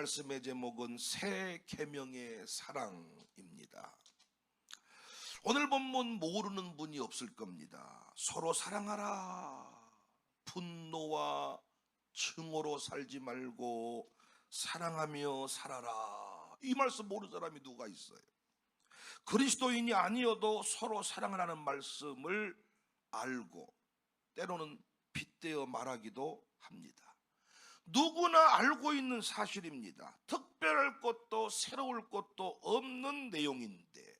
말씀의 제목은 새 계명의 사랑입니다. 오늘 본문 모르는 분이 없을 겁니다. 서로 사랑하라. 분노와 증오로 살지 말고 사랑하며 살아라. 이 말씀 모르는 사람이 누가 있어요? 그리스도인이 아니어도 서로 사랑하라는 말씀을 알고 때로는 빗대어 말하기도 합니다. 누구나 알고 있는 사실입니다. 특별할 것도 새로울 것도 없는 내용인데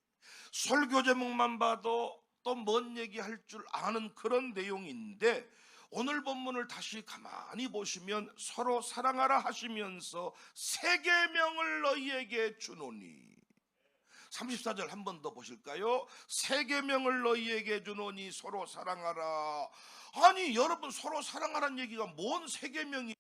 설교 제목만 봐도 또 뭔 얘기할 줄 아는 그런 내용인데 오늘 본문을 다시 가만히 보시면 서로 사랑하라 하시면서 새 계명을 너희에게 주노니 34절 한 번 더 보실까요? 새 계명을 너희에게 주노니 서로 사랑하라. 아니 여러분, 서로 사랑하라는 얘기가 뭔 새 계명이에요?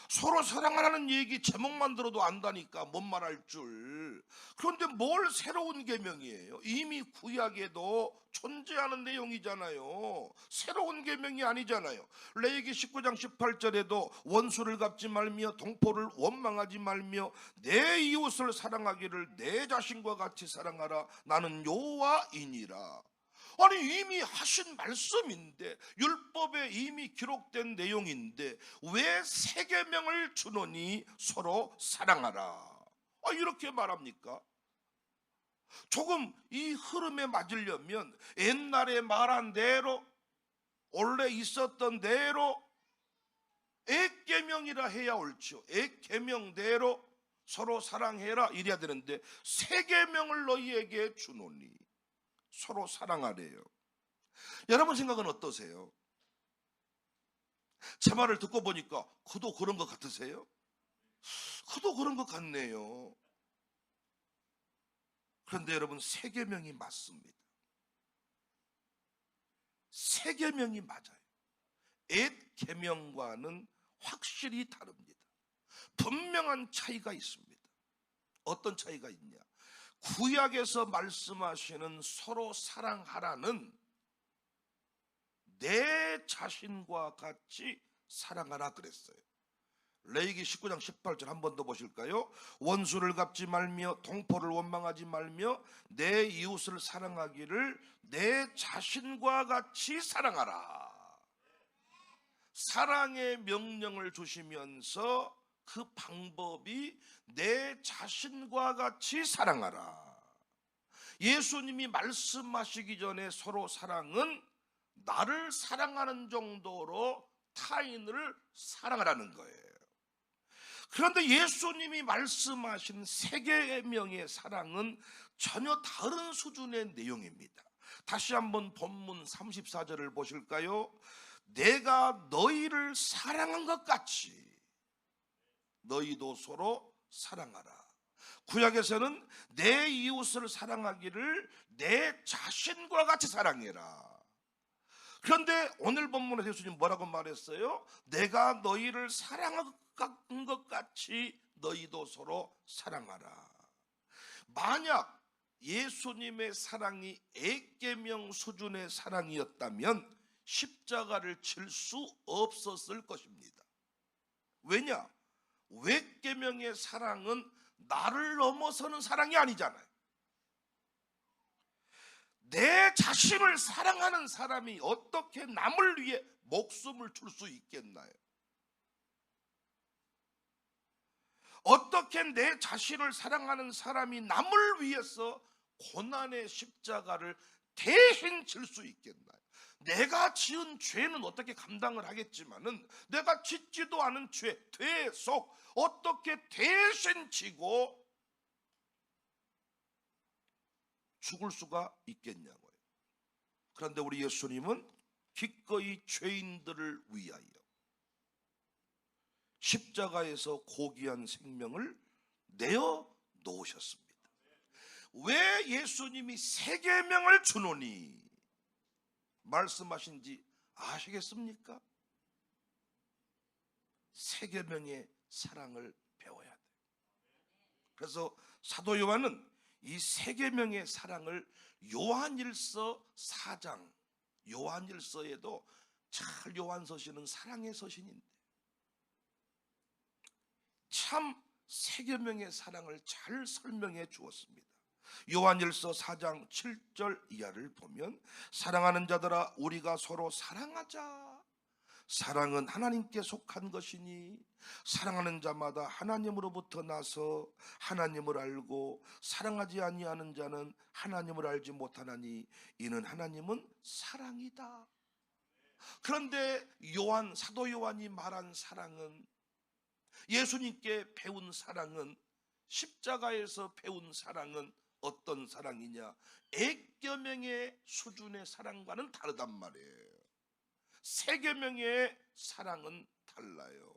서로 사랑하라는 얘기 제목만 들어도 안다니까, 뭔 말할 줄. 그런데 뭘 새로운 계명이에요? 이미 구약에도 존재하는 내용이잖아요. 새로운 계명이 아니잖아요. 레위기 19장 18절에도 원수를 갚지 말며 동포를 원망하지 말며 내 이웃을 사랑하기를 내 자신과 같이 사랑하라. 나는 여호와이니라. 아니 이미 하신 말씀인데, 율법에 이미 기록된 내용인데 왜 새 계명을 주노니 서로 사랑하라 이렇게 말합니까? 조금 이 흐름에 맞으려면 옛날에 말한 대로, 원래 있었던 대로 옛 계명이라 해야 옳죠. 옛 계명대로 서로 사랑해라 이래야 되는데 새 계명을 너희에게 주노니 서로 사랑하래요. 여러분 생각은 어떠세요? 제 말을 듣고 보니까 그도 그런 것 같으세요? 그도 그런 것 같네요. 그런데 여러분, 새 계명이 맞습니다. 새 계명이 맞아요. 옛 계명과는 확실히 다릅니다. 분명한 차이가 있습니다. 어떤 차이가 있냐? 구약에서 말씀하시는 서로 사랑하라는 내 자신과 같이 사랑하라 그랬어요. 레위기 19장 18절 한 번 더 보실까요? 원수를 갚지 말며 동포를 원망하지 말며 내 이웃을 사랑하기를 내 자신과 같이 사랑하라. 사랑의 명령을 주시면서 그 방법이 내 자신과 같이 사랑하라. 예수님이 말씀하시기 전에 서로 사랑은 나를 사랑하는 정도로 타인을 사랑하라는 거예요. 그런데 예수님이 말씀하신 새 계명의 사랑은 전혀 다른 수준의 내용입니다. 다시 한번 본문 34절을 보실까요? 내가 너희를 사랑한 것 같이 너희도 서로 사랑하라. 구약에서는 내 이웃을 사랑하기를 내 자신과 같이 사랑해라. 그런데 오늘 본문에서 예수님 뭐라고 말했어요? 내가 너희를 사랑한 것 같이 너희도 서로 사랑하라. 만약 예수님의 사랑이 옛계명 수준의 사랑이었다면 십자가를 칠 수 없었을 것입니다. 왜냐? 옛계명의 사랑은 나를 넘어서는 사랑이 아니잖아요. 내 자신을 사랑하는 사람이 어떻게 남을 위해 목숨을 줄 수 있겠나요? 어떻게 내 자신을 사랑하는 사람이 남을 위해서 고난의 십자가를 대신 질 수 있겠나요? 내가 지은 죄는 어떻게 감당을 하겠지만은 내가 짓지도 않은 죄, 대속 어떻게 대신 지고 죽을 수가 있겠냐고요. 그런데 우리 예수님은 기꺼이 죄인들을 위하여 십자가에서 고귀한 생명을 내어 놓으셨습니다. 왜 예수님이 새 계명을 주노니 말씀하신지 아시겠습니까? 새 계명의 사랑을 배워야 돼요. 그래서 사도 요한은 이 새 계명의 사랑을 요한일서 4장, 요한일서에도 잘 요한서신은 사랑의 서신인데 참 세계명의 사랑을 잘 설명해 주었습니다. 요한일서 4장 7절 이하를 보면 사랑하는 자들아 우리가 서로 사랑하자. 사랑은 하나님께 속한 것이니 사랑하는 자마다 하나님으로부터 나서 하나님을 알고 사랑하지 아니하는 자는 하나님을 알지 못하나니 이는 하나님은 사랑이다. 그런데 사도 요한이 말한 사랑은, 예수님께 배운 사랑은, 십자가에서 배운 사랑은 어떤 사랑이냐? 액계명의 수준의 사랑과는 다르단 말이에요. 세계명의 사랑은 달라요.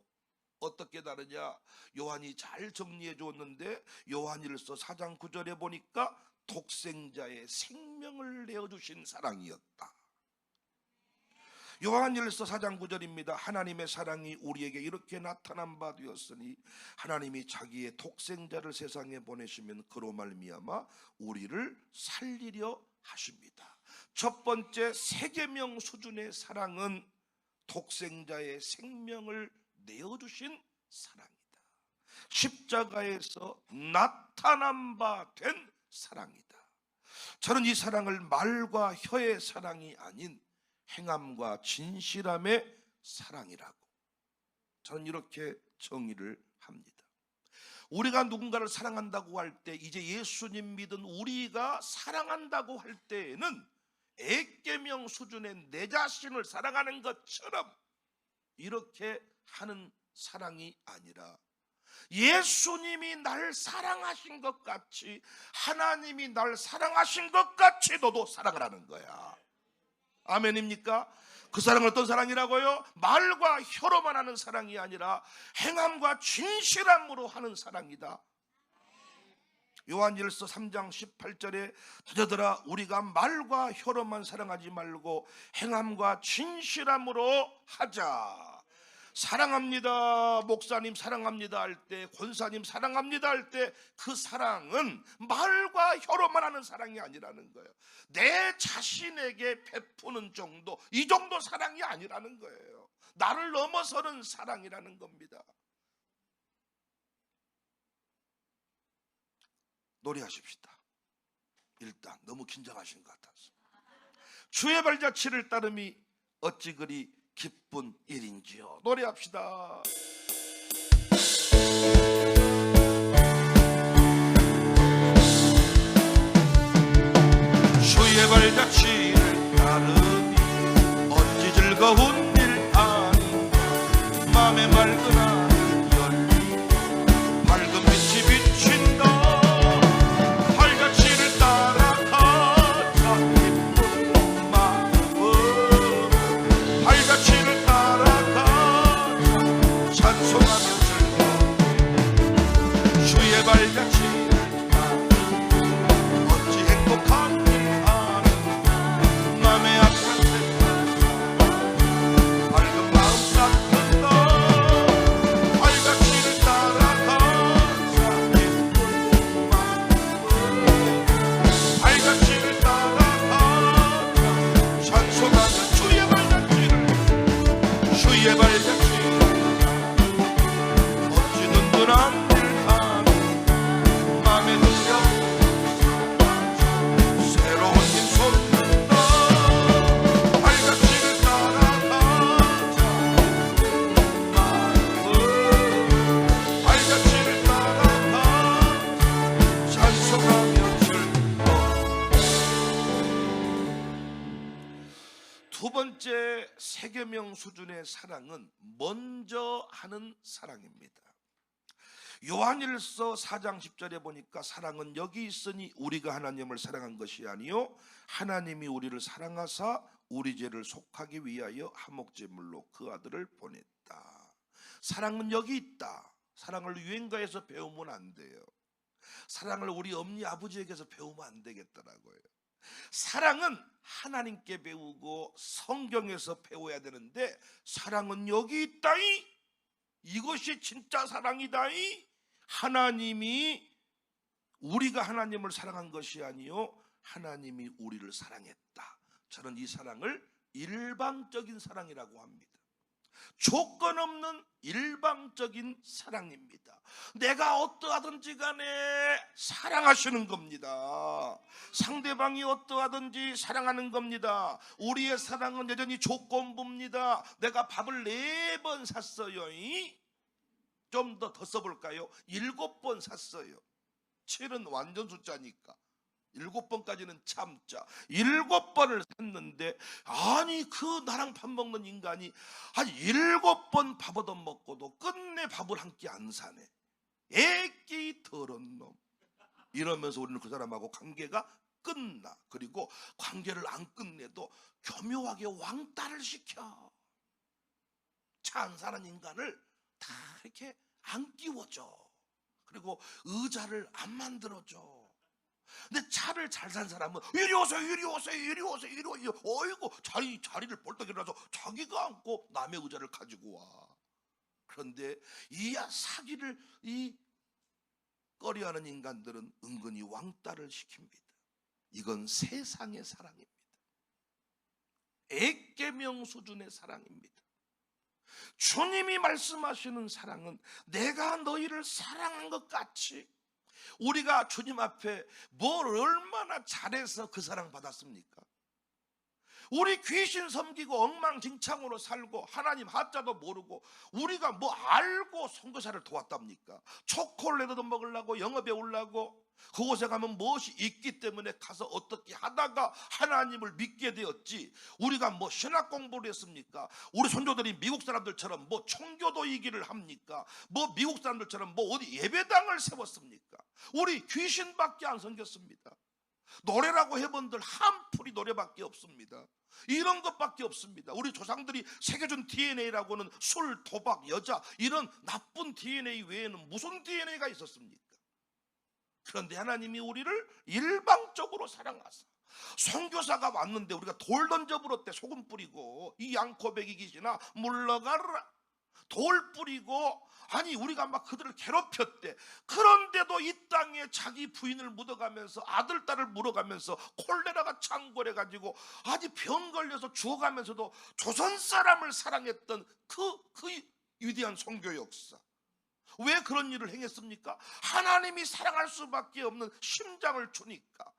어떻게 다르냐? 요한이 잘 정리해 주었는데 요한일서 4장 9절에 보니까 독생자의 생명을 내어주신 사랑이었다. 요한일서 4장 9절입니다. 하나님의 사랑이 우리에게 이렇게 나타난 바 되었으니 하나님이 자기의 독생자를 세상에 보내시면 그로 말미암아 우리를 살리려 하십니다. 첫 번째 세계명 수준의 사랑은 독생자의 생명을 내어주신 사랑이다. 십자가에서 나타난 바 된 사랑이다. 저는 이 사랑을 말과 혀의 사랑이 아닌 행함과 진실함의 사랑이라고 저는 이렇게 정의를 합니다. 우리가 누군가를 사랑한다고 할 때, 이제 예수님 믿은 우리가 사랑한다고 할 때에는 액계명 수준의 내 자신을 사랑하는 것처럼 이렇게 하는 사랑이 아니라 예수님이 날 사랑하신 것 같이, 하나님이 날 사랑하신 것 같이 너도 사랑을 하는 거야. 아멘입니까? 그 사랑은 어떤 사랑이라고요? 말과 혀로만 하는 사랑이 아니라 행함과 진실함으로 하는 사랑이다. 요한일서 3장 18절에 자녀들아 우리가 말과 혀로만 사랑하지 말고 행함과 진실함으로 하자. 사랑합니다, 목사님 사랑합니다 할 때, 권사님 사랑합니다 할 때 그 사랑은 말과 혀로만 하는 사랑이 아니라는 거예요. 내 자신에게 베푸는 정도, 이 정도 사랑이 아니라는 거예요. 나를 넘어서는 사랑이라는 겁니다. 노래하십시다. 일단 너무 긴장하신 것 같아서. 주의 발자취를 따름이 어찌 그리 기쁜 일인지요. 노래합시다. 주의 발자취를 따름이 어찌 즐거운 일 아닌가. 맘에 맑은 하늘 열리고 밝은 빛이 비친다. 발자취를 따라가자 기쁜 마음으로. 발자취를 따라가자 찬송하며 즐거워. 주의 발자취를 따르면 어찌 행복한 일 아는가. 맘에 악한 생각 밝은 마음 싹든다. 발자취를 따라가자 기쁜 마음으로. 발자취를 따라가자 찬송하며 주의 발자취를. 주의 발자취를 어찌 든든한 일 하는 맘에 느껴 새로운 힘 솟는다. 발자취를 따라가자 마음으로. 발자취를 따라가자 찬송하며 즐거워. 두 번째 세계명 수준의 사랑은 먼저 하는 사랑입니다. 요한일서 4장 10절에 보니까 사랑은 여기 있으니 우리가 하나님을 사랑한 것이 아니요 하나님이 우리를 사랑하사 우리 죄를 속하기 위하여 한목제물로 그 아들을 보냈다. 사랑은 여기 있다. 사랑을 유행가에서 배우면 안 돼요. 사랑을 우리 엄니 아버지에게서 배우면 안 되겠더라고요. 사랑은 하나님께 배우고 성경에서 배워야 되는데 사랑은 여기 있다이. 이것이 진짜 사랑이다이. 하나님이, 우리가 하나님을 사랑한 것이 아니요 하나님이 우리를 사랑했다. 저는 이 사랑을 일방적인 사랑이라고 합니다. 조건 없는 일방적인 사랑입니다. 내가 어떠하든지 간에 사랑하시는 겁니다. 상대방이 어떠하든지 사랑하는 겁니다. 우리의 사랑은 여전히 조건부입니다. 내가 밥을 4번 샀어요. 좀 더 써볼까요? 7번 샀어요. 7은 완전 숫자니까 7번까지는 참자. 7번을 샀는데, 아니 그 나랑 밥 먹는 인간이 한 7번 밥 얻어먹고도 끝내 밥을 한 끼 안 사네. 애끼 더러운 놈. 이러면서 우리는 그 사람하고 관계가 끝나. 그리고 관계를 안 끝내도 교묘하게 왕따를 시켜. 차 안 사는 인간을 다 이렇게 안 끼워줘. 그리고 의자를 안 만들어줘. 근데 차를 잘 산 사람은 이리 오세요, 이리 오세요, 이리 오세요, 이리 오세요. 어이구, 자리를 벌떡 일어나서 자기가 앉고 남의 의자를 가지고 와. 그런데 이 사기를 꺼려하는 인간들은 은근히 왕따를 시킵니다. 이건 세상의 사랑입니다. 액계명 수준의 사랑입니다. 주님이 말씀하시는 사랑은 내가 너희를 사랑한 것 같이, 우리가 주님 앞에 뭘 얼마나 잘해서 그 사랑 받았습니까? 우리 귀신 섬기고 엉망진창으로 살고 하나님 하자도 모르고 우리가 뭐 알고 선교사를 도왔답니까? 초콜릿 얻어 먹으려고, 영업에 오려고, 그곳에 가면 무엇이 있기 때문에 가서 어떻게 하다가 하나님을 믿게 되었지. 우리가 뭐 신학 공부를 했습니까? 우리 선조들이 미국 사람들처럼 뭐 청교도이기를 합니까? 뭐 미국 사람들처럼 뭐 어디 예배당을 세웠습니까? 우리 귀신밖에 안 섬겼습니다. 노래라고 해본들 한풀이 노래밖에 없습니다. 이런 것밖에 없습니다. 우리 조상들이 새겨준 DNA라고는 술, 도박, 여자, 이런 나쁜 DNA 외에는 무슨 DNA가 있었습니까? 그런데 하나님이 우리를 일방적으로 사랑하사 선교사가 왔는데 우리가 돌 던져 불었대. 소금 뿌리고 이 양코백이 귀신아 물러가라, 돌 뿌리고, 아니 우리가 막 그들을 괴롭혔대. 그런데도 이 땅에 자기 부인을 묻어가면서 아들 딸을 물어가면서 콜레라가 창궐해가지고 아주 병 걸려서 죽어가면서도 조선 사람을 사랑했던 그 위대한 선교 역사. 왜 그런 일을 행했습니까? 하나님이 사랑할 수밖에 없는 심장을 주니까.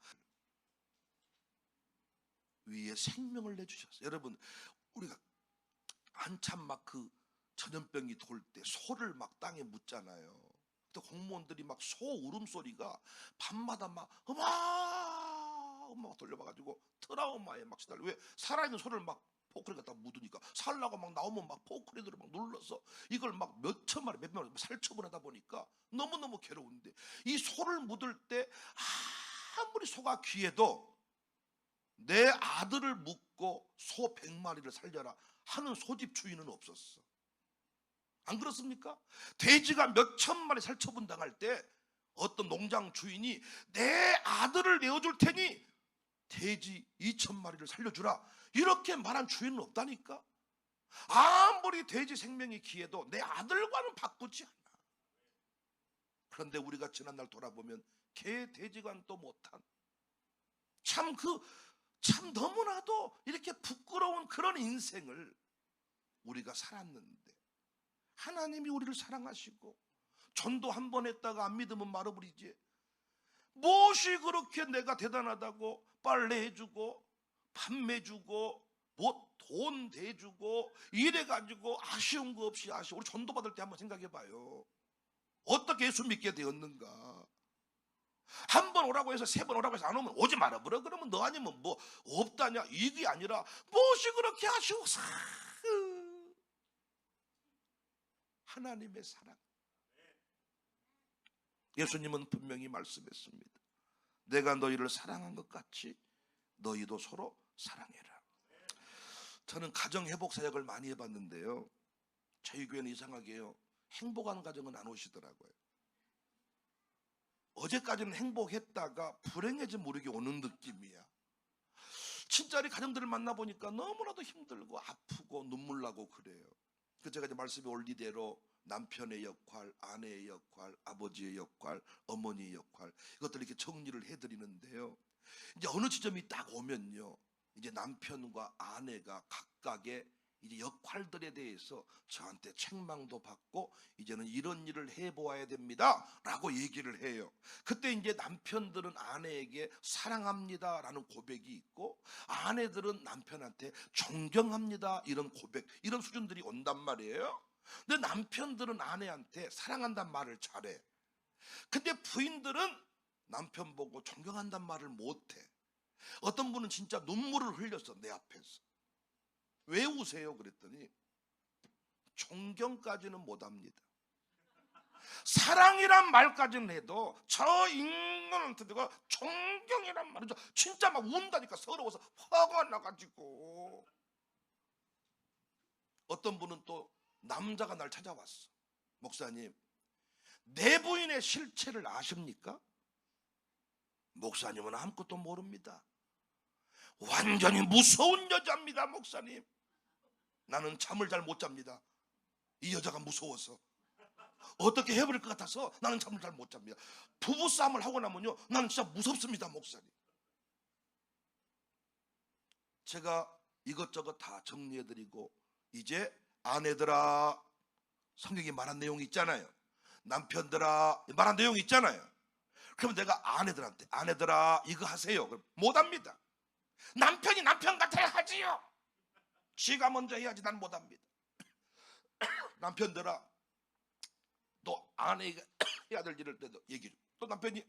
위에 생명을 내주셨어요. 여러분, 우리가 한참 막 그 전염병이 돌 때 소를 막 땅에 묻잖아요. 그때 공무원들이 막 소 울음소리가 밤마다 막 음악 돌려봐가지고 트라우마에 막 시달려. 왜? 살아있는 소를 막 포크레 갖다 묻으니까 살라고 막 나오면 막 포크레들을 막 눌러서 이걸 막 몇천 마리 몇백 마리 살처분하다 보니까 너무너무 괴로운데, 이 소를 묻을 때 아무리 소가 귀해도 내 아들을 묻고 소 100마리를 살려라 하는 소집 주인은 없었어. 안 그렇습니까? 돼지가 몇천 마리 살처분 당할 때 어떤 농장 주인이 내 아들을 내어줄 테니 돼지 2,000마리를 살려주라 이렇게 말한 주인은 없다니까. 아무리 돼지 생명이 귀해도 내 아들과는 바꾸지 않아. 그런데 우리가 지난날 돌아보면 개 돼지과는 또 못한, 참 너무나도 이렇게 부끄러운 그런 인생을 우리가 살았는데, 하나님이 우리를 사랑하시고 전도 한 번 했다가 안 믿으면 말아버리지. 무엇이 그렇게 내가 대단하다고 빨래 해주고 판매 주고 뭐 돈 대주고 이래가지고 아쉬운 거 없이 우리 전도 받을 때 한번 생각해 봐요. 어떻게 예수 믿게 되었는가. 한 번 오라고 해서 3번 오라고 해서 안 오면 오지 말아버려. 그러면 너 아니면 뭐 없다냐, 이게 아니라 무엇이 그렇게 아쉬워서. 하나님의 사랑. 예수님은 분명히 말씀했습니다. 내가 너희를 사랑한 것 같이 너희도 서로 사랑해라. 저는 가정회복 사역을 많이 해봤는데요, 저희 교회는 이상하게요 행복한 가정은 안 오시더라고요. 어제까지는 행복했다가 불행해진 모르게 오는 느낌이야. 진짜리 가정들을 만나보니까 너무나도 힘들고 아프고 눈물 나고 그래요. 그래서 제가 이제 말씀이 올 이대로 남편의 역할, 아내의 역할, 아버지의 역할, 어머니의 역할, 이것들 이렇게 정리를 해드리는데요, 이제 어느 지점이 딱 오면요, 이제 남편과 아내가 각각의 이제 역할들에 대해서 저한테 책망도 받고 이제는 이런 일을 해보아야 됩니다 라고 얘기를 해요. 그때 이제 남편들은 아내에게 사랑합니다 라는 고백이 있고, 아내들은 남편한테 존경합니다 이런 고백, 이런 수준들이 온단 말이에요. 근데 남편들은 아내한테 사랑한다는 말을 잘해. 근데 부인들은 남편 보고 존경한다는 말을 못해. 어떤 분은 진짜 눈물을 흘렸어, 내 앞에서. 왜 우세요? 그랬더니 존경까지는 못합니다. 사랑이란 말까지는 해도 저 인간한테 내가 존경이란 말이죠, 진짜 막 운다니까. 서러워서 화가 나가지고. 어떤 분은 또 남자가 날 찾아왔어. 목사님, 내 부인의 실체를 아십니까? 목사님은 아무것도 모릅니다. 완전히 무서운 여자입니다 목사님. 나는 잠을 잘 못 잡니다. 이 여자가 무서워서. 어떻게 해버릴 것 같아서 나는 잠을 잘 못 잡니다. 부부싸움을 하고 나면요, 나는 진짜 무섭습니다 목사님. 제가 이것저것 다 정리해드리고, 이제 아내들아, 성경이 말한 내용이 있잖아요. 남편들아 말한 내용이 있잖아요. 그러면 내가 아내들한테, 아내들아 이거 하세요. 그럼 못합니다. 남편이 남편 같아야 하지요. 지가 먼저 해야지. 난 못합니다. 남편들아, 너 아내가 해야 될 일을 때도 얘기 좀. 또 남편이,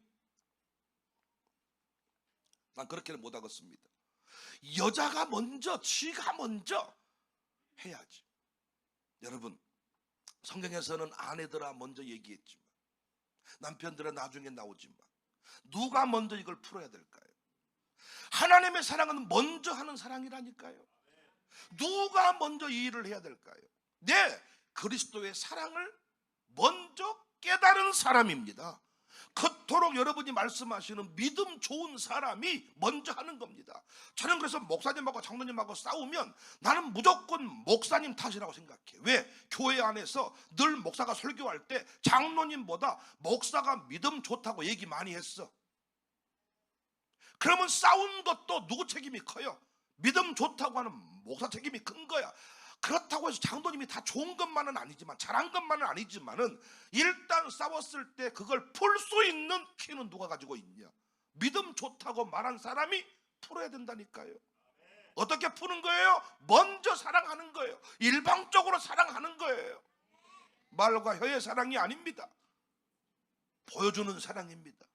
난 그렇게는 못하겠습니다. 여자가 먼저, 지가 먼저 해야지. 여러분, 성경에서는 아내들아 먼저 얘기했지만, 남편들은 나중에 나오지만, 누가 먼저 이걸 풀어야 될까요? 하나님의 사랑은 먼저 하는 사랑이라니까요. 누가 먼저 이 일을 해야 될까요? 네, 그리스도의 사랑을 먼저 깨달은 사람입니다. 그토록 여러분이 말씀하시는 믿음 좋은 사람이 먼저 하는 겁니다. 저는 그래서 목사님하고 장로님하고 싸우면 나는 무조건 목사님 탓이라고 생각해. 왜? 교회 안에서 늘 목사가 설교할 때 장로님보다 목사가 믿음 좋다고 얘기 많이 했어. 그러면 싸운 것도 누구 책임이 커요? 믿음 좋다고 하는 목사 책임이 큰 거야. 그렇다고 해서 장로님이 다 좋은 것만은 아니지만, 잘한 것만은 아니지만은, 일단 싸웠을 때 그걸 풀 수 있는 키는 누가 가지고 있냐? 믿음 좋다고 말한 사람이 풀어야 된다니까요. 어떻게 푸는 거예요? 먼저 사랑하는 거예요. 일방적으로 사랑하는 거예요. 말과 혀의 사랑이 아닙니다. 보여주는 사랑입니다.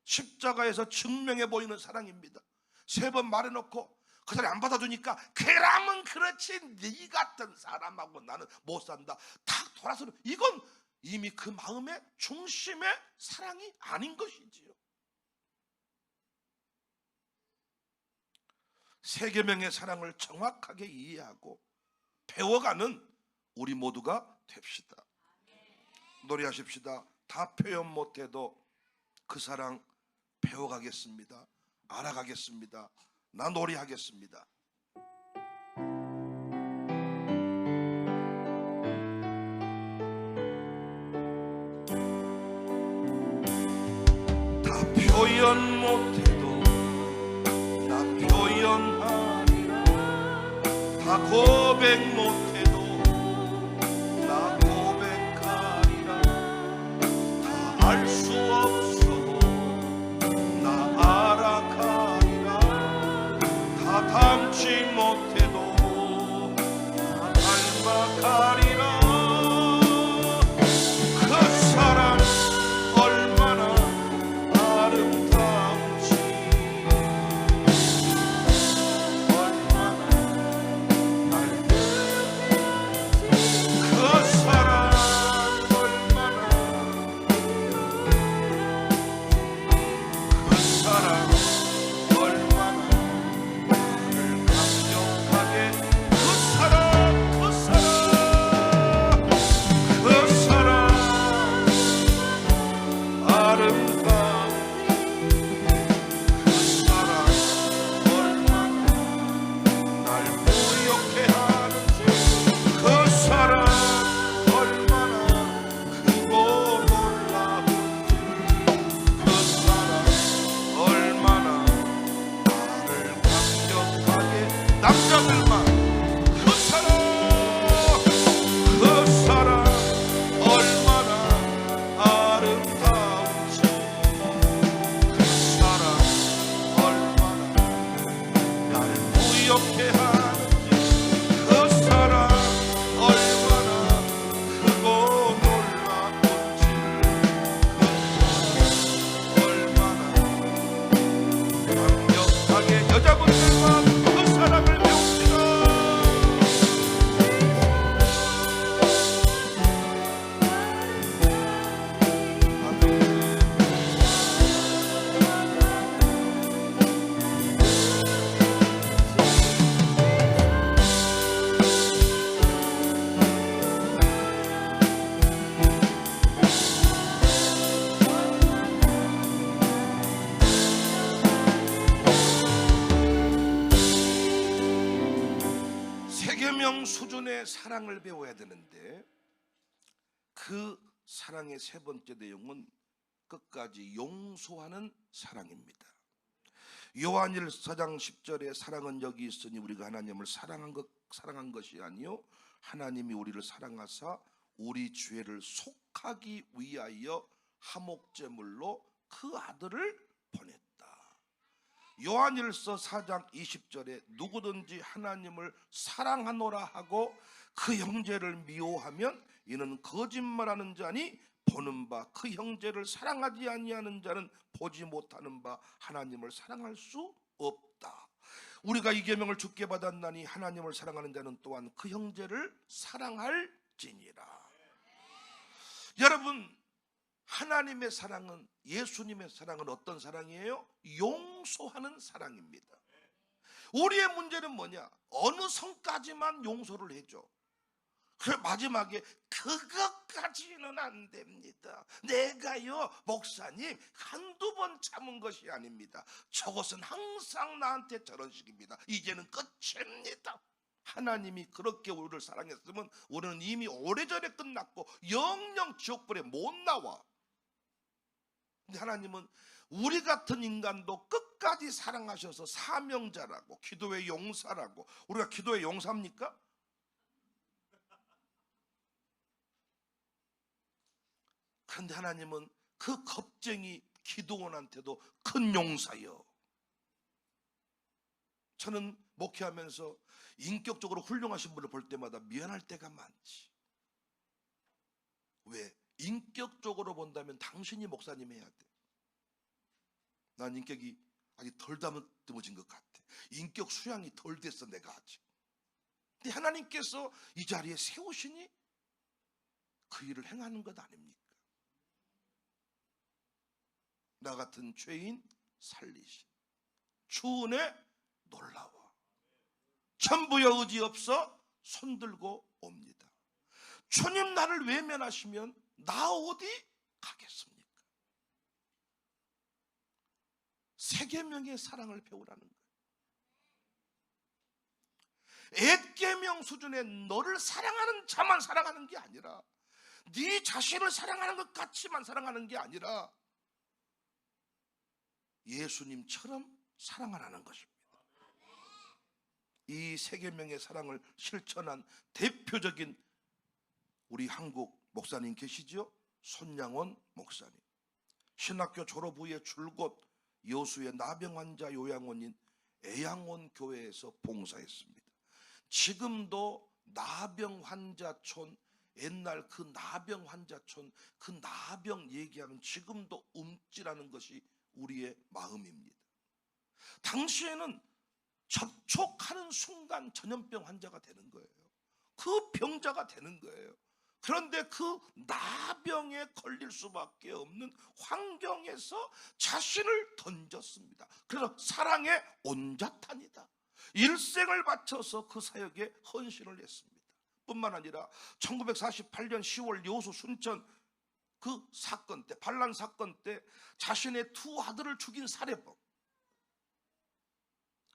십자가에서 증명해 보이는 사랑입니다. 3번 말해놓고 그 사람이 안 받아주니까, 그라면 그렇지 네 같은 사람하고 나는 못 산다, 탁 돌아서는, 이건 이미 그 마음의 중심의 사랑이 아닌 것이지요. 세계명의 사랑을 정확하게 이해하고 배워가는 우리 모두가 됩시다. 노래하십시다. 다 표현 못해도 그 사랑 배워가겠습니다. 알아가겠습니다. 나 노래하겠습니다. 다 표현 못해도 나 표현하리라. 다 고백 못해도 나 고백하리라. 다 알 수 없어도 나 알아가리라. 다 담지 못해도 나 닮아가리라. 그 사랑 얼마나 아름다운지, 얼마나 날 십계명 수준의 사랑을 배워야 되는데 그 사랑의 세 번째 내용은 끝까지 용서하는 사랑입니다. 요한일 4장 10절에 사랑은 여기 있으니 우리가 하나님을 사랑한 것이 아니요 하나님이 우리를 사랑하사 우리 죄를 속하기 위하여 화목제물로 그 아들을 보냈다. 요한일서 4장 20절에 누구든지 하나님을 사랑하노라 하고 그 형제를 미워하면 이는 거짓말하는 자니 보는 바 그 형제를 사랑하지 아니하는 자는 보지 못하는 바 하나님을 사랑할 수 없다. 우리가 이 계명을 주께 받았나니 하나님을 사랑하는 자는 또한 그 형제를 사랑할지니라. 여러분, 하나님의 사랑은, 예수님의 사랑은 어떤 사랑이에요? 용서하는 사랑입니다. 우리의 문제는 뭐냐? 어느 선까지만 용서를 해줘. 그 마지막에 그것까지는 안 됩니다. 내가요 목사님 한두 번 참은 것이 아닙니다. 저것은 항상 나한테 저런 식입니다. 이제는 끝입니다. 하나님이 그렇게 우리를 사랑했으면 우리는 이미 오래전에 끝났고 영영 지옥불에 못 나와. 근데 하나님은 우리 같은 인간도 끝까지 사랑하셔서 사명자라고, 기도의 용사라고. 우리가 기도의 용사입니까? 그런데 하나님은 그 겁쟁이 기도원한테도 큰 용사요. 저는 목회하면서 인격적으로 훌륭하신 분을 볼 때마다 미안할 때가 많지. 왜? 인격적으로 본다면 당신이 목사님 해야 돼. 난 인격이 아직 덜 다듬어진 것 같아. 인격 수양이 덜 됐어 내가 아직. 근데 하나님께서 이 자리에 세우시니 그 일을 행하는 것 아닙니까? 나 같은 죄인 살리신 주 은혜 놀라워. 전부여 의지 없어 손들고 옵니다. 주님 나를 외면하시면 나 어디 가겠습니까? 세 계명의 사랑을 배우라는 거예요. 앳계명 수준의 너를 사랑하는 자만 사랑하는 게 아니라 네 자신을 사랑하는 것 같이만 사랑하는 게 아니라 예수님처럼 사랑하라는 것입니다. 이 세 계명의 사랑을 실천한 대표적인 우리 한국 목사님 계시죠? 손양원 목사님. 신학교 졸업 후에 줄곧 여수의 나병 환자 요양원인 애양원 교회에서 봉사했습니다. 지금도 나병 환자촌, 옛날 그 나병 환자촌, 그 나병 얘기하면 지금도 움찔하는 것이 우리의 마음입니다. 당시에는 접촉하는 순간 전염병 환자가 되는 거예요. 그 병자가 되는 거예요. 그런데 그 나병에 걸릴 수밖에 없는 환경에서 자신을 던졌습니다. 그래서 사랑의 온자탄이다. 일생을 바쳐서 그 사역에 헌신을 했습니다. 뿐만 아니라 1948년 10월 여수 순천 그 사건 때, 반란 사건 때 자신의 두 아들을 죽인 살해범,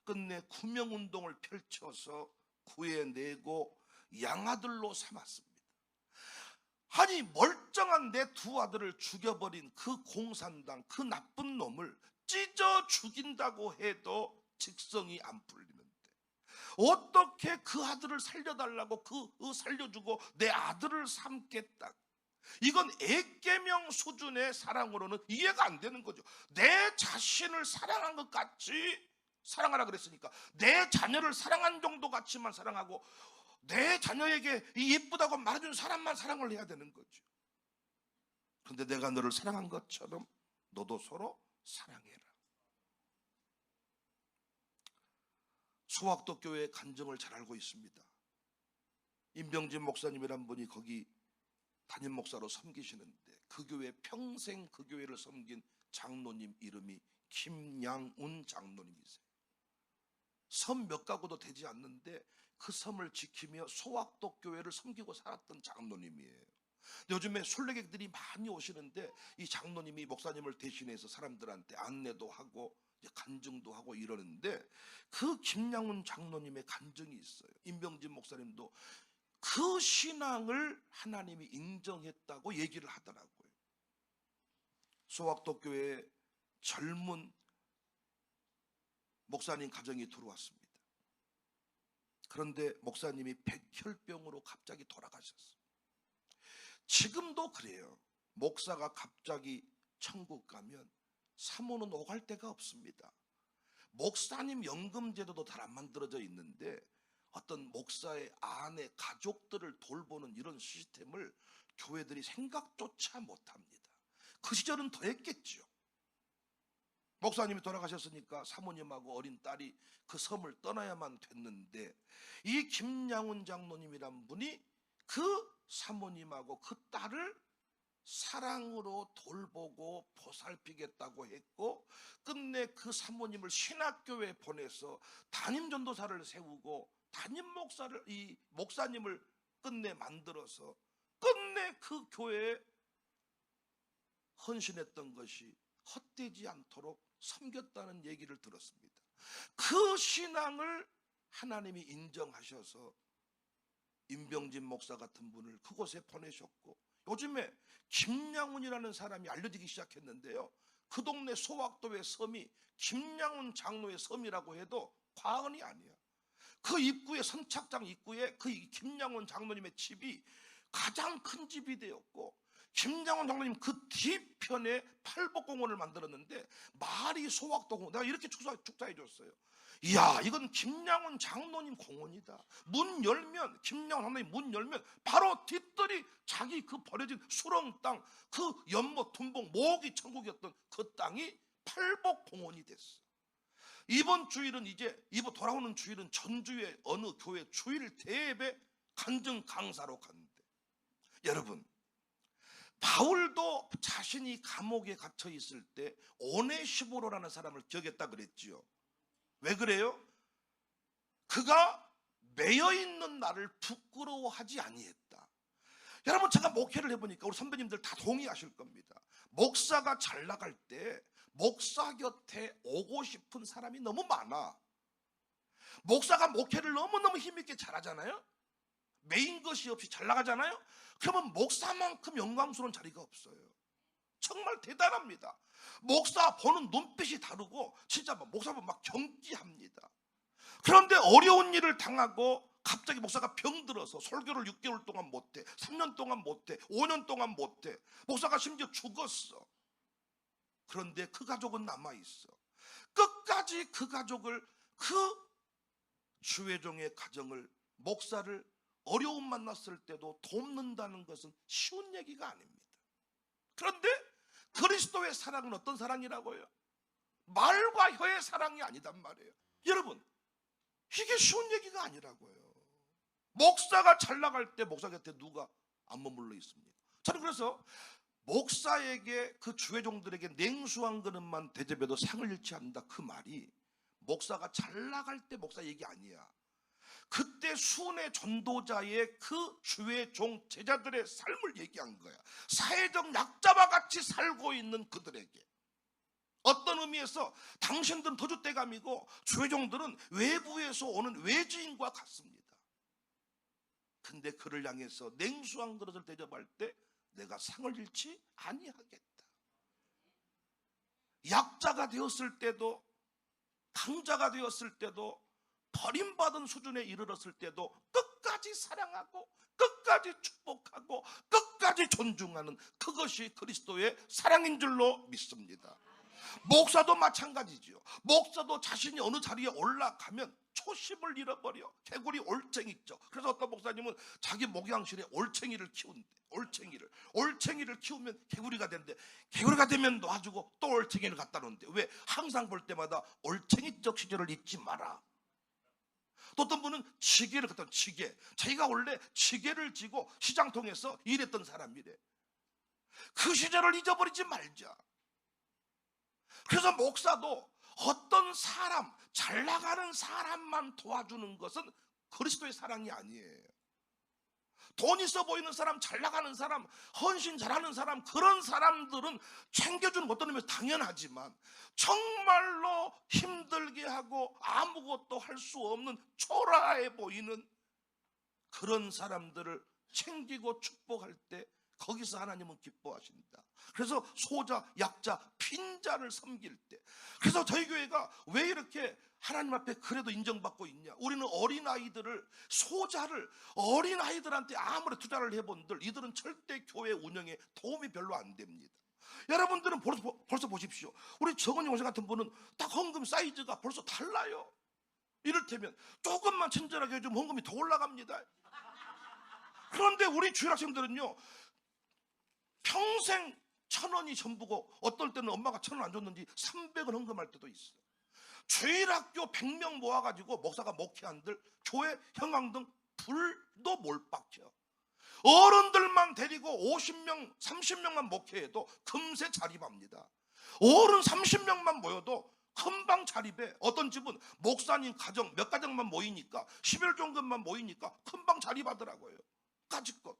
끝내 구명운동을 펼쳐서 구해내고 양아들로 삼았습니다. 아니 멀쩡한 내 두 아들을 죽여버린 그 공산당, 그 나쁜 놈을 찢어 죽인다고 해도 직성이 안 풀리는데 어떻게 그 아들을 살려달라고 살려주고 내 아들을 삼겠다. 이건 앳계명 수준의 사랑으로는 이해가 안 되는 거죠. 내 자신을 사랑한 것 같이 사랑하라 그랬으니까 내 자녀를 사랑한 정도 같이만 사랑하고 내 자녀에게 예쁘다고 말해준 사람만 사랑을 해야 되는 거죠. 그런데 내가 너를 사랑한 것처럼 너도 서로 사랑해라. 소학도 교회의 간증을 잘 알고 있습니다. 임병진 목사님이란 분이 거기 담임 목사로 섬기시는데 그 교회 평생 그 교회를 섬긴 장로님 이름이 김양운 장로님이세요. 섬 몇 가구도 되지 않는데 그 섬을 지키며 소학도 교회를 섬기고 살았던 장로님이에요. 근데 요즘에 순례객들이 많이 오시는데 이 장로님이 목사님을 대신해서 사람들한테 안내도 하고 이제 간증도 하고 이러는데, 그 김양훈 장로님의 간증이 있어요. 임병진 목사님도 그 신앙을 하나님이 인정했다고 얘기를 하더라고요. 소학도 교회에 젊은 목사님 가정이 들어왔습니다. 그런데 목사님이 백혈병으로 갑자기 돌아가셨어요. 지금도 그래요. 목사가 갑자기 천국 가면 사모는 오갈 데가 없습니다. 목사님 연금제도도 잘 안 만들어져 있는데 어떤 목사의 아내 가족들을 돌보는 이런 시스템을 교회들이 생각조차 못합니다. 그 시절은 더 했겠죠. 목사님이 돌아가셨으니까 사모님하고 어린 딸이 그 섬을 떠나야만 됐는데, 이 김양훈 장로님이란 분이 그 사모님하고 그 딸을 사랑으로 돌보고 보살피겠다고 했고, 끝내 그 사모님을 신학교에 보내서 담임 전도사를 세우고 담임 목사를, 이 목사님을 끝내 만들어서 끝내 그 교회에 헌신했던 것이 헛되지 않도록 섬겼다는 얘기를 들었습니다. 그 신앙을 하나님이 인정하셔서 임병진 목사 같은 분을 그곳에 보내셨고, 요즘에 김양훈이라는 사람이 알려지기 시작했는데요, 그 동네 소학도의 섬이 김양훈 장로의 섬이라고 해도 과언이 아니야. 그 입구에, 선착장 입구에 그 김양훈 장로님의 집이 가장 큰 집이 되었고, 김양훈 장로님 그 뒤편에 팔복공원을 만들었는데 말이 소학도공원, 내가 이렇게 축사해 줬어요. 이야, 이건 김양훈 장로님 공원이다. 문 열면, 김양훈 장로님 문 열면 바로 뒷뜰이 자기 그 버려진 수렁 땅, 그 연못, 둔봉, 모기 천국이었던 그 땅이 팔복공원이 됐어. 이번 주일은, 이번 돌아오는 주일은 전주의 어느 교회 주일 대예배 간증 강사로 갔는데, 여러분, 바울도 자신이 감옥에 갇혀 있을 때 오네시보로라는 사람을 기억했다 그랬지요. 왜 그래요? 그가 매여 있는 나를 부끄러워하지 아니했다. 여러분, 제가 목회를 해보니까 우리 선배님들 다 동의하실 겁니다. 목사가 잘 나갈 때 목사 곁에 오고 싶은 사람이 너무 많아. 목사가 목회를 너무너무 힘있게 잘하잖아요. 메인 것이 없이 잘 나가잖아요. 그러면 목사만큼 영광스러운 자리가 없어요. 정말 대단합니다. 목사 보는 눈빛이 다르고 진짜 목사 보면 막 경기합니다. 그런데 어려운 일을 당하고 갑자기 목사가 병들어서 설교를 6개월 동안 못해, 3년 동안 못해, 5년 동안 못해, 목사가 심지어 죽었어. 그런데 그 가족은 남아있어. 끝까지 그 가족을, 그 주회종의 가정을, 목사를 어려움 만났을 때도 돕는다는 것은 쉬운 얘기가 아닙니다. 그런데 그리스도의 사랑은 어떤 사랑이라고요? 말과 혀의 사랑이 아니단 말이에요. 여러분, 이게 쉬운 얘기가 아니라고요. 목사가 잘 나갈 때 목사 곁에 누가 안 머물러 있습니까? 저는 그래서 목사에게, 그 주회종들에게 냉수 한 그릇만 대접해도 상을 잃지 않는다, 그 말이 목사가 잘 나갈 때 목사 얘기 아니야. 그때 순회 전도자의 그 주회종 제자들의 삶을 얘기한 거야. 사회적 약자와 같이 살고 있는 그들에게. 어떤 의미에서 당신들은 터줏대감이고 주회종들은 외부에서 오는 외지인과 같습니다. 근데 그를 향해서 냉수 한 그릇을 대접할 때 내가 상을 잃지 아니하겠다. 약자가 되었을 때도, 강자가 되었을 때도, 버림받은 수준에 이르렀을 때도 끝까지 사랑하고 끝까지 축복하고 끝까지 존중하는, 그것이 그리스도의 사랑인 줄로 믿습니다. 목사도 마찬가지죠. 목사도 자신이 어느 자리에 올라가면 초심을 잃어버려. 개구리 올챙이죠. 그래서 어떤 목사님은 자기 목양실에 올챙이를 키운대. 올챙이를 키우면 개구리가 된대. 개구리가 되면 놔주고 또 올챙이를 갖다 놓는데, 왜? 항상 볼 때마다 올챙이적 시절을 잊지 마라. 또 어떤 분은 지게를 갖다, 지게, 자기가 원래 지게를 지고 시장통에서 일했던 사람이래. 그 시절을 잊어버리지 말자. 그래서 목사도 어떤 사람, 잘 나가는 사람만 도와주는 것은 그리스도의 사랑이 아니에요. 돈 있어 보이는 사람, 잘 나가는 사람, 헌신 잘하는 사람, 그런 사람들은 챙겨주는 어떤 의미에서 당연하지만 정말로 힘들게 하고 아무것도 할 수 없는 초라해 보이는 그런 사람들을 챙기고 축복할 때 거기서 하나님은 기뻐하신다. 그래서 소자, 약자, 빈자를 섬길 때, 그래서 저희 교회가 왜 이렇게 하나님 앞에 그래도 인정받고 있냐? 우리는 어린아이들을, 소자를 어린아이들한테 아무리 투자를 해본들 이들은 절대 교회 운영에 도움이 별로 안 됩니다. 여러분들은 벌써 보십시오. 우리 정은이 원생 같은 분은 딱 헌금 사이즈가 벌써 달라요. 이를테면 조금만 친절하게 해주면 헌금이 더 올라갑니다. 그런데 우리 주일학생들은요, 평생 1,000원이 전부고 어떨 때는 엄마가 1,000원 안 줬는지 300원 헌금할 때도 있어요. 주일학교 100명 모아가지고 목사가 목회한들 교회 형광등 불도 못 박혀. 어른들만 데리고 50명 30명만 목회해도 금세 자립합니다. 어른 30명만 모여도 금방 자립해. 어떤 집은 목사님 가정 몇 가정만 모이니까 11종금만 모이니까 금방 자립하더라고요. 까짓것.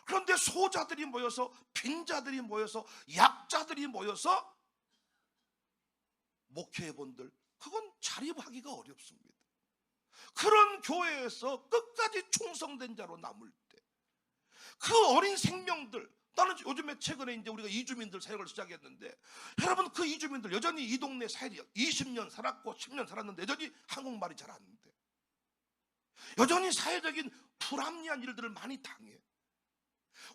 그런데 소자들이 모여서, 빈자들이 모여서, 약자들이 모여서 목회해본들, 그건 자립하기가 어렵습니다. 그런 교회에서 끝까지 충성된 자로 남을 때, 그 어린 생명들, 나는 요즘에 최근에 이제 우리가 이주민들 사역을 시작했는데, 여러분 그 이주민들 여전히 이 동네 살이 20년 살았고 10년 살았는데 여전히 한국말이 잘 안 돼. 여전히 사회적인 불합리한 일들을 많이 당해.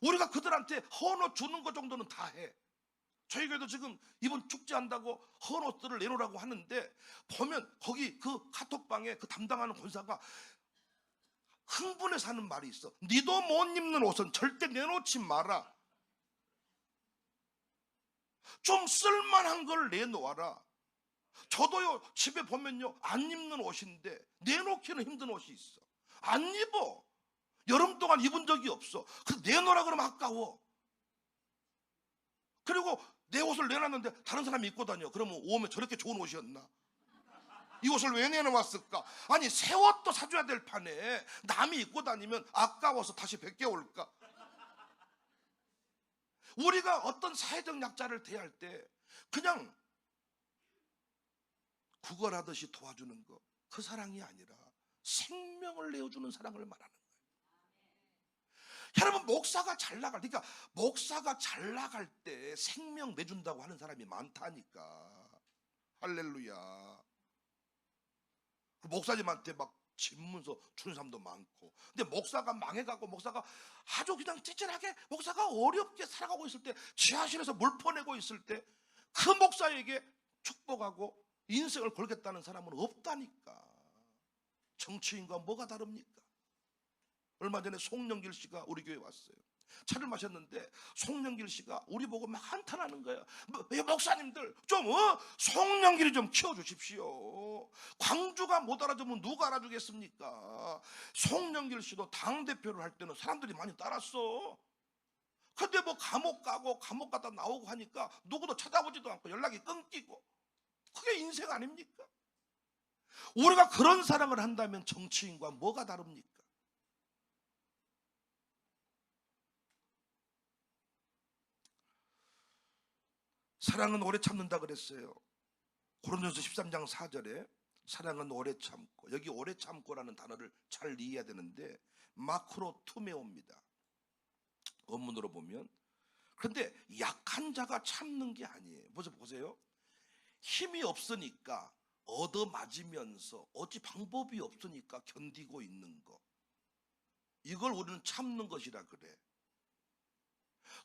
우리가 그들한테 헌옷 주는 것 정도는 다 해. 저희 교회도 지금 이번 축제한다고 헌옷들을 내놓으라고 하는데, 보면 거기 그 카톡방에 그 담당하는 권사가 흥분해서 하는 말이 있어. 니도 못 입는 옷은 절대 내놓지 마라. 좀 쓸만한 걸 내놓아라. 저도요, 집에 보면요, 안 입는 옷인데 내놓기는 힘든 옷이 있어. 안 입어. 여름 동안 입은 적이 없어. 그래서 내놓으라 그러면 아까워. 그리고 내 옷을 내놨는데 다른 사람이 입고 다녀. 그러면 오면 저렇게 좋은 옷이었나? 이 옷을 왜 내놓았을까? 아니, 새 옷도 사줘야 될 판에 남이 입고 다니면 아까워서 다시 벗겨올까? 우리가 어떤 사회적 약자를 대할 때 그냥 구걸하듯이 도와주는 거, 그 사랑이 아니라 생명을 내어주는 사랑을 말하는 거예요. 여러분, 목사가 잘 나갈, 그러니까 목사가 잘 나갈 때 생명 내준다고 하는 사람이 많다니까. 할렐루야. 그 목사님한테 막 집문서 주는 사람도 많고. 근데 목사가 망해가고, 목사가 아주 그냥 찌질하게, 목사가 어렵게 살아가고 있을 때, 지하실에서 물 퍼내고 있을 때 그 목사에게 축복하고 인생을 걸겠다는 사람은 없다니까. 정치인과 뭐가 다릅니까? 얼마 전에 송영길 씨가 우리 교회에 왔어요. 차를 마셨는데 송영길 씨가 우리 보고 막 한탄하는 거예요. 목사님들 좀 송영길이 좀 키워주십시오. 광주가 못 알아주면 누가 알아주겠습니까? 송영길 씨도 당대표를 할 때는 사람들이 많이 따랐어. 근데 뭐 감옥 가고 감옥 갔다 나오고 하니까 누구도 찾아보지도 않고 연락이 끊기고, 그게 인생 아닙니까? 우리가 그런 사랑을 한다면 정치인과 뭐가 다릅니까? 사랑은 오래 참는다 그랬어요. 고린도전서 13장 4절에 사랑은 오래 참고, 여기 오래 참고라는 단어를 잘 이해해야 되는데 마크로 투메오입니다. 원문으로 보면. 그런데 약한 자가 참는 게 아니에요. 보세요. 힘이 없으니까 얻어맞으면서 어찌 방법이 없으니까 견디고 있는 거, 이걸 우리는 참는 것이라 그래.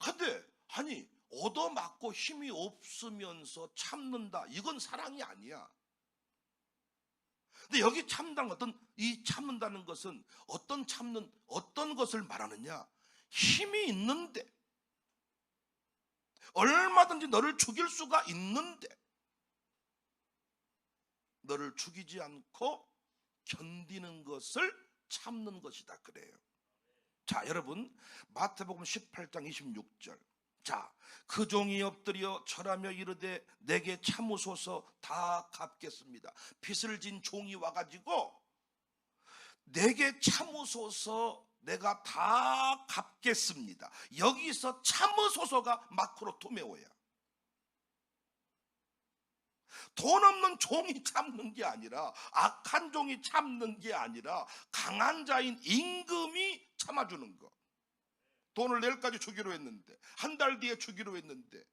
근데 아니, 얻어맞고 힘이 없으면서 참는다, 이건 사랑이 아니야. 근데 여기 참다는 이 참는다는 것은 어떤 것을 말하느냐? 힘이 있는데, 얼마든지 너를 죽일 수가 있는데 너를 죽이지 않고 견디는 것을 참는 것이다 그래요. 자, 여러분, 마태복음 18장 26절. 자, 그 종이 엎드려 절하며 이르되 내게 참으소서, 다 갚겠습니다. 빚을 진 종이 와가지고 내게 참으소서, 내가 다 갚겠습니다. 여기서 참으소서가 마크로 투메오야. 돈 없는 종이 참는 게 아니라, 악한 종이 참는 게 아니라 강한 자인 임금이 참아주는 거. 돈을 내일까지 주기로 했는데, 한 달 뒤에 주기로 했는데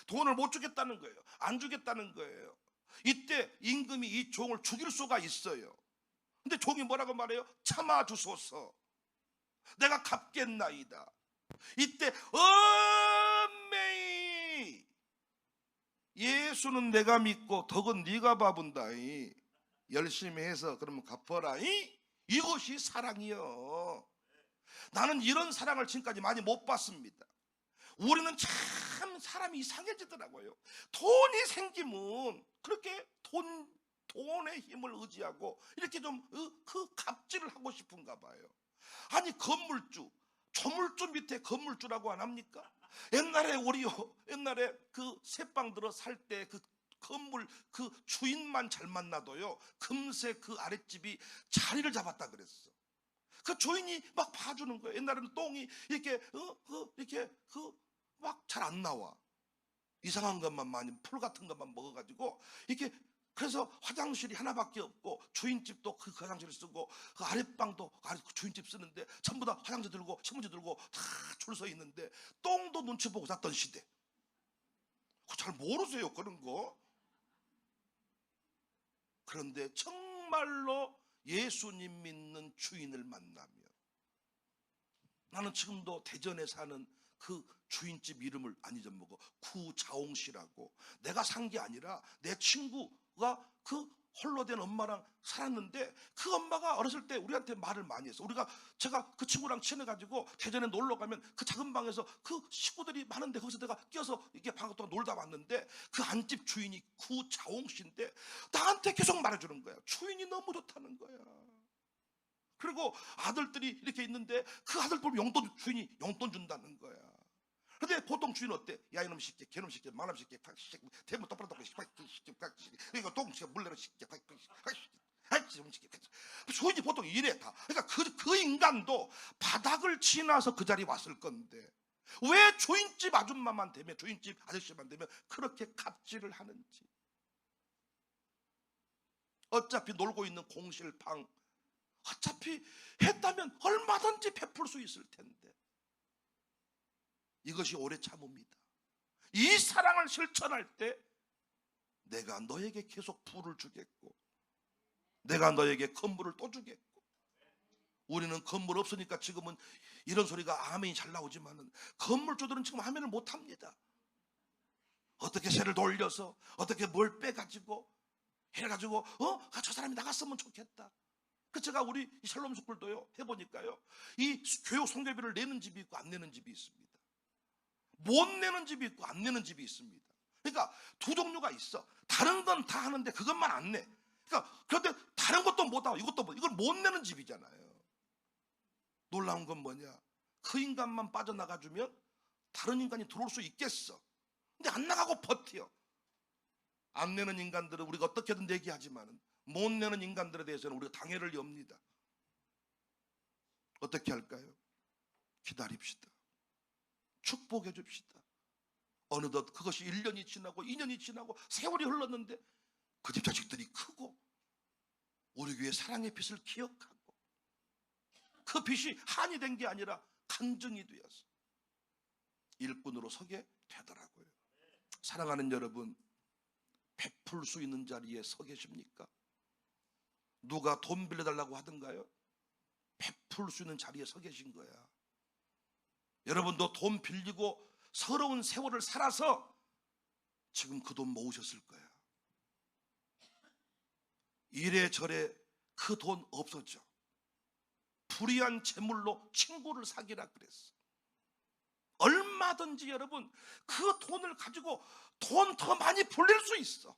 돈을 못 주겠다는 거예요. 안 주겠다는 거예요. 이때 임금이 이 종을 죽일 수가 있어요. 근데 종이 뭐라고 말해요? 참아주소서, 내가 갚겠나이다. 이때 엄매이, 예수는 내가 믿고 덕은 네가 봐본다이, 열심히 해서 그러면 갚어라이. 이것이 사랑이요. 나는 이런 사랑을 지금까지 많이 못 봤습니다. 우리는 참 사람이 이상해지더라고요. 돈이 생기면 그렇게 돈의 힘을 의지하고 이렇게 좀 그 갑질을 하고 싶은가 봐요. 아니, 건물주, 조물주 밑에 건물주라고 안 합니까? 옛날에 그 새빵 들어 살 때 그 건물 그 주인만 잘 만나도요, 금세 그 아랫집이 자리를 잡았다 그랬어. 그 주인이 막 봐주는 거예요. 옛날에는 똥이 이렇게 이렇게 막 잘 안 나와. 이상한 것만 많이, 풀 같은 것만 먹어가지고 이렇게. 그래서 화장실이 하나밖에 없고, 주인집도 그 화장실을 쓰고, 그 아랫방도 주인집 쓰는데 전부 다 화장실 들고 신문지 들고 다 줄 서 있는데, 똥도 눈치 보고 잤던 시대. 잘 모르세요 그런 거. 그런데 정말로 예수님 믿는 주인을 만나면, 나는 지금도 대전에 사는 그 주인집 이름을 안 잊어먹어. 구자옹씨라고. 내가 산 게 아니라 내 친구가 그 홀로 된 엄마랑 살았는데, 그 엄마가 어렸을 때 우리한테 말을 많이 했어. 제가 그 친구랑 친해가지고 대전에 놀러 가면 그 작은 방에서 그 식구들이 많은데 거기서 내가 껴서 이게 방학 동안 놀다 왔는데, 그 안집 주인이 구자옹씨인데 나한테 계속 말해주는 거야. 주인이 너무 좋다는 거야. 그리고 아들들이 이렇게 있는데 그 아들 보면 주인이 용돈 준다는 거야. 근데 보통 주인은 어때? 야, 이놈 새끼, 개놈 새끼, 마놈 새끼, 대문 똑바로 덮고 이거 똥새끼 물레로 새끼, 주인이 보통 이래 다. 그러니까 그 인간도 바닥을 지나서 그 자리에 왔을 건데, 왜 주인집 아줌마만 되면, 주인집 아저씨만 되면 그렇게 갑질을 하는지. 어차피 놀고 있는 공실방, 어차피 했다면 얼마든지 베풀 수 있을 텐데. 이것이 오래 참음이다. 이 사랑을 실천할 때 내가 너에게 계속 부를 주겠고, 내가 너에게 건물을 또 주겠고. 우리는 건물 없으니까 지금은 이런 소리가 아멘이 잘 나오지만은, 건물주들은 지금 아멘을 못 합니다. 어떻게 새를 돌려서, 어떻게 뭘 빼가지고 해가지고 저 사람이 나갔으면 좋겠다. 그 제가 우리 샬롬 스쿨도요 해보니까요, 이 교육 성교비를 내는 집이 있고 안 내는 집이 있습니다. 못 내는 집이 있고 안 내는 집이 있습니다. 그러니까 두 종류가 있어. 다른 건 다 하는데 그것만 안 내. 그러니까 그런데 다른 것도 못 하고 이것도 이걸 못 내는 집이잖아요. 놀라운 건 뭐냐? 그 인간만 빠져나가주면 다른 인간이 들어올 수 있겠어. 근데 안 나가고 버텨. 안 내는 인간들은 우리가 어떻게든 얘기하지만, 못 내는 인간들에 대해서는 우리가 당해를 엽니다. 어떻게 할까요? 기다립시다. 축복해 줍시다. 어느덧 그것이 1년이 지나고 2년이 지나고 세월이 흘렀는데 그 집 자식들이 크고, 우리 교회 사랑의 빛을 기억하고, 그 빛이 한이 된 게 아니라 간증이 되어서 일꾼으로 서게 되더라고요. 사랑하는 여러분, 베풀 수 있는 자리에 서 계십니까? 누가 돈 빌려달라고 하던가요? 베풀 수 있는 자리에 서 계신 거야. 여러분도 돈 빌리고 서러운 세월을 살아서 지금 그 돈 모으셨을 거야. 이래저래 그 돈 없어져. 불의한 재물로 친구를 사귀라 그랬어. 얼마든지 여러분 그 돈을 가지고 돈 더 많이 벌릴 수 있어.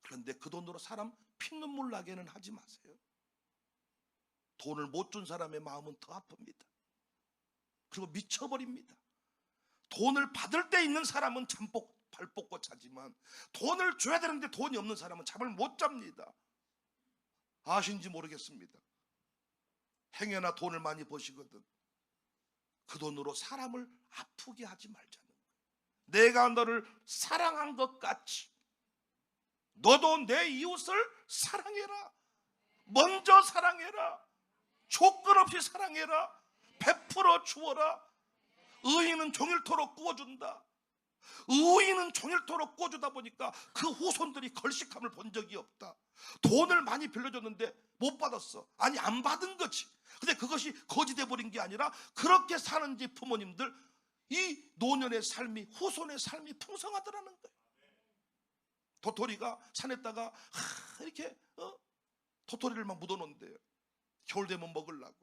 그런데 그 돈으로 사람 피눈물 나게는 하지 마세요. 돈을 못 준 사람의 마음은 더 아픕니다. 그리고 미쳐버립니다. 돈을 받을 때 있는 사람은 발 뻗고 차지만, 돈을 줘야 되는데 돈이 없는 사람은 잠을 못 잡니다. 아신지 모르겠습니다. 행여나 돈을 많이 버시거든 그 돈으로 사람을 아프게 하지 말자는 거예요. 내가 너를 사랑한 것 같이 너도 내 이웃을 사랑해라. 먼저 사랑해라. 조건 없이 사랑해라. 베풀어 주어라. 의인은 종일토록 구워준다. 의인은 종일토록 구워주다 보니까 그 후손들이 걸식함을 본 적이 없다. 돈을 많이 빌려줬는데 못 받았어. 아니 안 받은 거지. 근데 그것이 거짓돼 버린 게 아니라 그렇게 사는지 부모님들 이 노년의 삶이 후손의 삶이 풍성하더라는 거예요. 도토리가 산에다가 이렇게 도토리를 막 묻어놓는데요. 겨울 되면 먹으려고.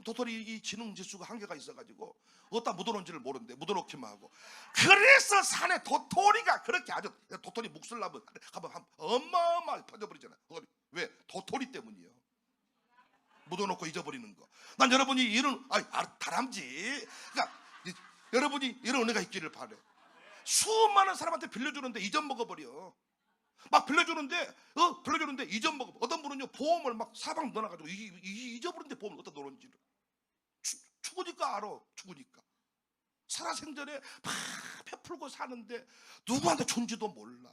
도토리 이 지능 지수가 한계가 있어가지고 어디다 묻어놓은지를 모르는데 묻어놓기만 하고. 그래서 산에 도토리가 그렇게 아주 도토리 묵슬라면 한번 어마어마하게 퍼져버리잖아요. 왜? 도토리 때문이요. 묻어놓고 잊어버리는 거. 난 여러분이 이런 다람쥐. 그러니까 여러분이 이런 은혜가 있기를 바래. 수많은 사람한테 빌려주는데 잊어먹어버려. 막 빌려주는데 잊어먹어. 어떤 분은요 보험을 막 사방 넣어놔가지고 잊어버리는데 보험을 어디다 넣는지를 죽으니까 알아. 죽으니까 살아생전에 막 베풀고 사는데 누구한테 준지도 몰라.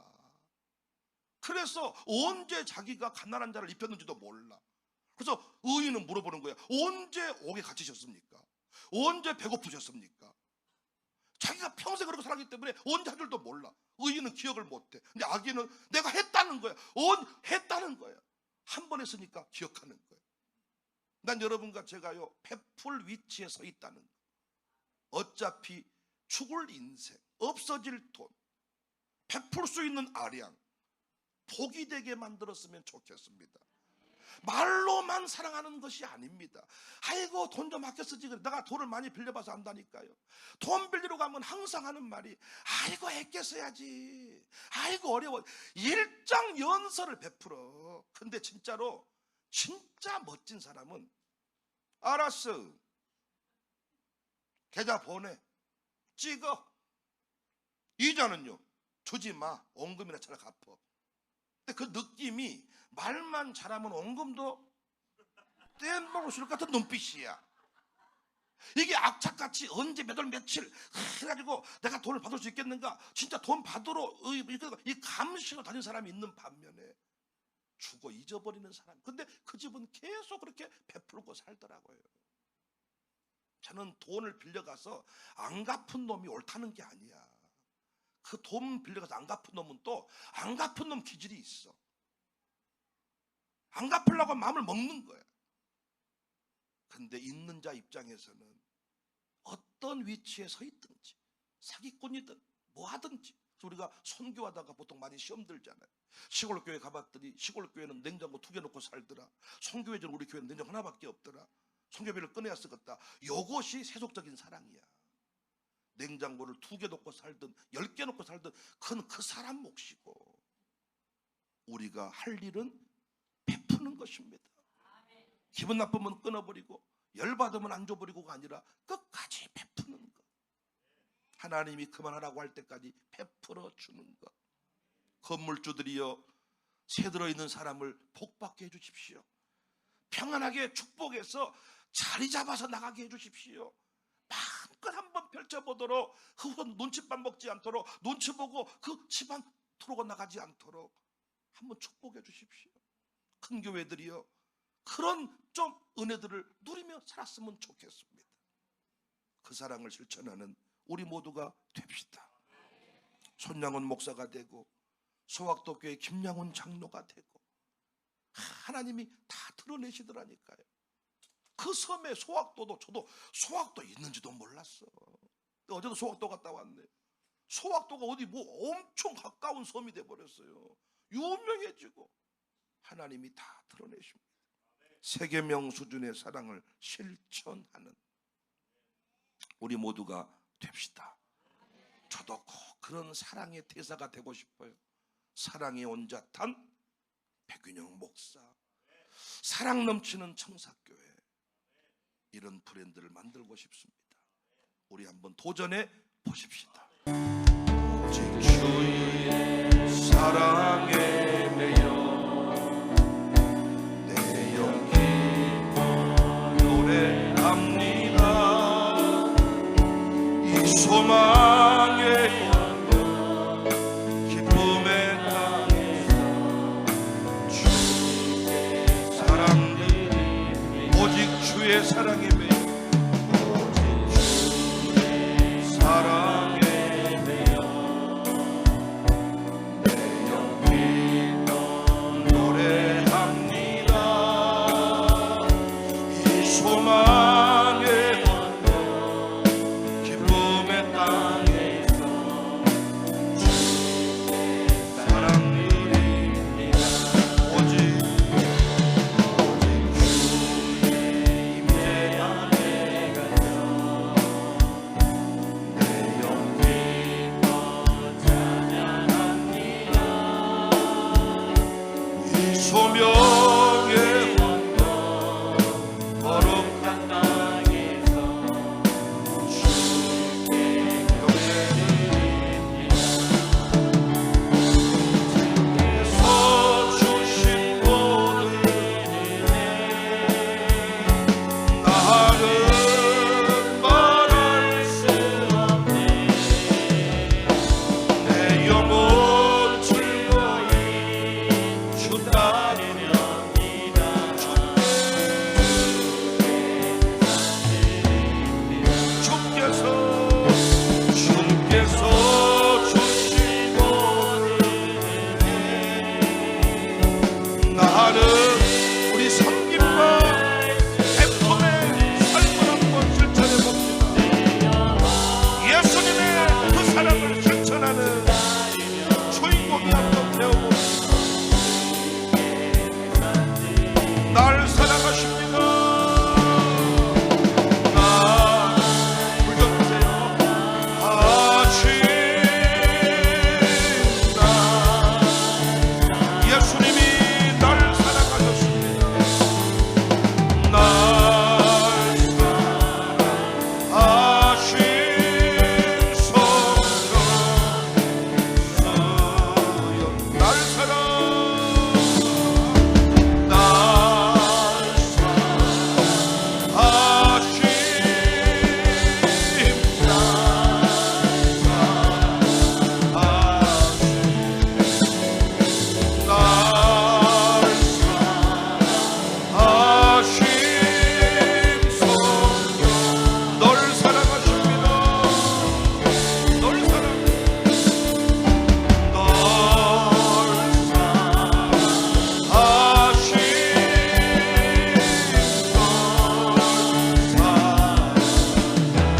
그래서 언제 자기가 가난한 자를 입혔는지도 몰라. 그래서 의인은 물어보는 거야. 언제 옥에 갇히셨습니까? 언제 배고프셨습니까? 자기가 평생 그렇게 살았기 때문에 언제 한 줄도 몰라. 의인은 기억을 못해. 근데 악인은 내가 했다는 거야. 했다는 거야. 한 번 했으니까 기억하는 거야. 난 여러분과 제가요 베풀 위치에 서 있다는 거. 어차피 죽을 인생, 없어질 돈, 베풀 수 있는 아량 복이 되게 만들었으면 좋겠습니다. 말로만 사랑하는 것이 아닙니다. 아이고 돈 좀 아껴 쓰지. 내가 돈을 많이 빌려봐서 안다니까요. 돈 빌리러 가면 항상 하는 말이 아이고 아껴 써야지. 아이고 어려워. 일장연설을 베풀어. 근데 진짜로 진짜 멋진 사람은 알았어. 계좌 보내. 찍어. 이자는요 주지 마. 원금이나 차라 갚어. 근데 그 느낌이 말만 잘하면 원금도 뗀방울 술 같은 눈빛이야. 이게 악착같이 언제 몇 월 며칠 해가지고 내가 돈을 받을 수 있겠는가. 진짜 돈 받으러 이 감식을 다닌 사람이 있는 반면에 죽어 잊어버리는 사람. 근데 그 집은 계속 그렇게 베풀고 살더라고요. 저는 돈을 빌려가서 안 갚은 놈이 옳다는 게 아니야. 그 돈 빌려가서 안 갚은 놈은 또 안 갚은 놈 기질이 있어. 안 갚으려고 마음을 먹는 거야. 근데 있는 자 입장에서는 어떤 위치에 서 있든지 사기꾼이든 뭐 하든지. 우리가 선교하다가 보통 많이 시험 들잖아요. 시골 교회 가봤더니 시골 교회는 냉장고 2개 놓고 살더라. 선교회전 우리 교회는 냉장고 하나밖에 없더라. 선교비를 꺼내야 쓰겠다. 이것이 세속적인 사랑이야. 냉장고를 2개 놓고 살든 10개 놓고 살든 그건 그 사람 몫이고 우리가 할 일은 베푸는 것입니다. 기분 나쁘면 끊어버리고 열받으면 안 줘버리고가 아니라 끝까지 베푸는 것. 하나님이 그만하라고 할 때까지 베풀어 주는 것. 건물주들이여 새 들어있는 사람을 복받게 해주십시오. 평안하게 축복해서 자리 잡아서 나가게 해주십시오. 마음껏 한번 펼쳐보도록 후손 눈칫밥 먹지 않도록 눈치 보고 그 집안 틀어가 나가지 않도록 한번 축복해 주십시오. 큰 교회들이요 그런 좀 은혜들을 누리며 살았으면 좋겠습니다. 그 사랑을 실천하는 우리 모두가 됩시다. 손양원 목사가 되고 소학도교회 김양훈 장로가 되고 하나님이 다 드러내시더라니까요. 그 섬에 소학도도 저도 소학도 있는지도 몰랐어. 어제도 소학도 갔다 왔네. 소학도가 어디 뭐 엄청 가까운 섬이 돼버렸어요. 유명해지고 하나님이 다 드러내십니다. 세계명 수준의 사랑을 실천하는 우리 모두가 됩시다. 저도 꼭 그런 사랑의 대사가 되고 싶어요. 사랑의 온자탄 백윤영 목사, 사랑 넘치는 청사교회, 이런 브랜드를 만들고 싶습니다. 우리 한번 도전해 보십시다. 오직 주의 사랑에 매여 내 영혼 소망의 기쁨의 땅에서 주의 사랑들이 오직 주의 사랑에 매여 오직 주의 사랑에 매여 내 영혼이 노래합니다. 이 소망의 기쁨의 땅에서 주의 사랑들이 오직 주의 임재 안에 갇혀 내 영혼이 너 찬양합니다. 이 소명의 거룩한 땅에서 주께 경배드립니다. 주께서 주신 모든 은혜 나는 말할 수 없네. 내 영혼 즐거이 주 따르렵니다. 주께서 주신 모든 은혜 나는 우리 섬김과 애품의 삶을 한번 실천해 봅니다. 예수님의 그 사랑을 실천하는 주인공이 한번 되어봅니다. 날 사랑하십니다. 예수님이 날 사랑하셨습니다. 날 사랑하신 성령 주여 날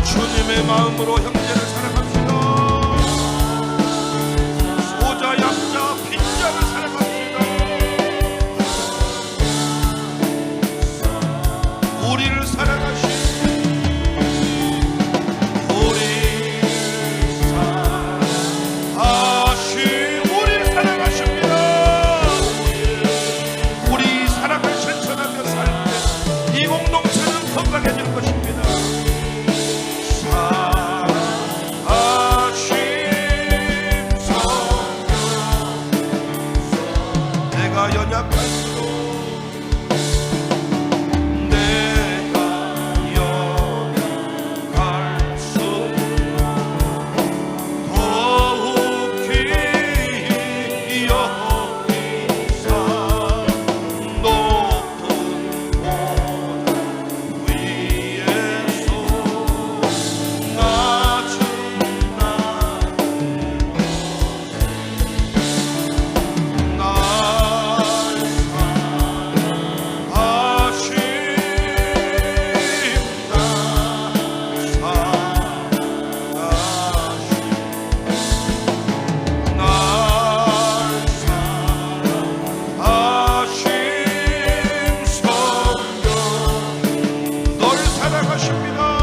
주님의 마음으로 형제를 사랑합시다. 소자, 약자, 빈자를 사랑합시다. 우리를 사랑하신 우리를 사랑하십니다. 우리 사랑을 실천하며 살 때 이 공동체는 건강해질 것입니다. 내가 연약할수록 더욱 귀히 여기사 높은 곳 위에서 낮은 사랑하십니다.